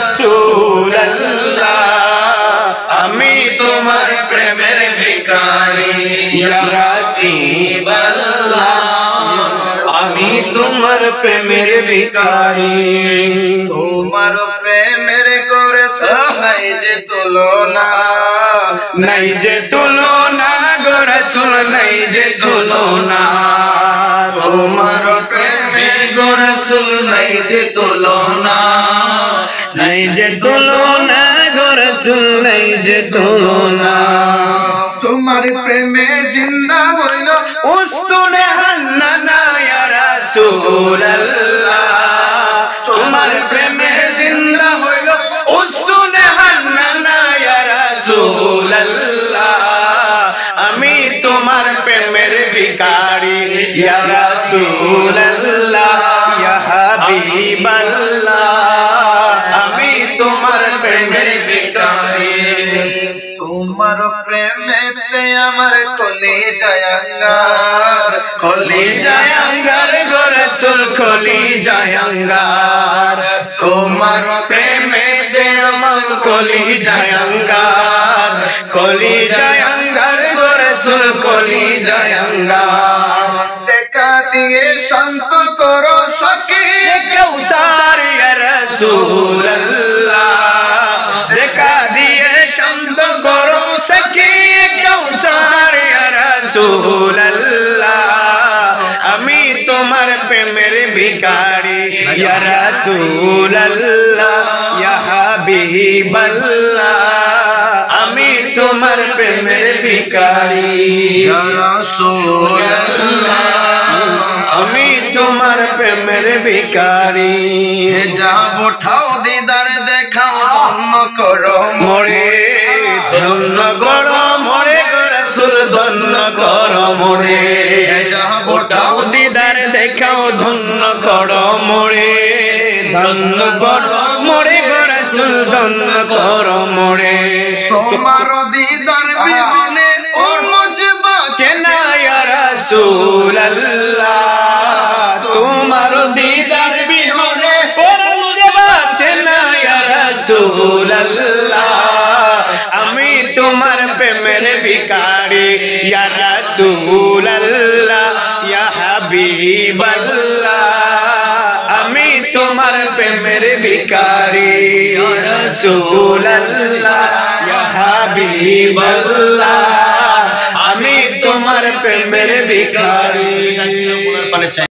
রাসূলুল্লাহ আমি তোমার প্রেমের ভিখারি ইয়া হাবিবাল্লাহ আমি তোমার প্রেমের ভিখারি তোমার প্রেমের করেছো নাই যে তুলনা নাই যে তুলনা গো রাসূল নাই যে তুলনা তোমার প্রেমে গো রাসূল নাই যে তুলনা নাই যে তুলনা গো রাসূল নাই যে তুলনা তোমার প্রেমে জিন্দা হইল উস্তুনে হান্নানা ইয়া রাসূলুল্লাহ তোমার প্রেমে জিন্দা হইল উস্তুনে হান্নানা ইয়া রাসূলুল্লাহ আমি তোমার প্রেমের ভিখারি ইয়া রাসূলুল্লাহ ইয়া হাবিবাল্লাহ আমি তোমার প্রেমের ভিখারি তোমার প্রেমেতে আমার কলিজায় আঙ্গার গো রাসূল কলিজায় আঙ্গার তোমার প্রেমেতে আমার কলিজায় আঙ্গার গো রাসূল কলিজায় আঙ্গার দেখা দিয়ে শান্ত করো সখী কাউসার ইয়া রাসূলুল্লাহ দেখা দিয়ে শান্ত করো সখী কাউসার ইয়া রাসূলুল্লাহ আমি তোমার প্রেমের ভিখারি ইয়া রাসূলুল্লাহ ইয়া হাবিবাল্লাহ আমি তোমার প্রেমের ভিখারি ইয়া রাসূলুল্লাহ আমি তোমার প্রেমের ভিখারি হিজাব উঠাও দিদার দেখাও ধন্য করো মোরে ধন্য করো মোরে গো রাসূল ধন্য করো মোরে হিজাব উঠাও দিদার দেখাও ধন্য করো মোরে ধন্য করো মোরে গো রাসূল ধন্য করো মোরে তোমার দিদার বিহনে ও মুজবা কেনা ইয়া রাসূলুল্লাহ তোমার দিদার বিহনে মুঝে বাঁচে না ইয়া রাসূলুল্লাহ আমি তোমার প্রেমের ভিখারি ইয়া রাসূলুল্লাহ ইয়া হাবিবাল্লাহ আমি তোমার প্রেমের ভিখারি ইয়া রাসূলুল্লাহ ইয়া হাবিবাল্লাহ আমি তোমার প্রেমের ভিখারি।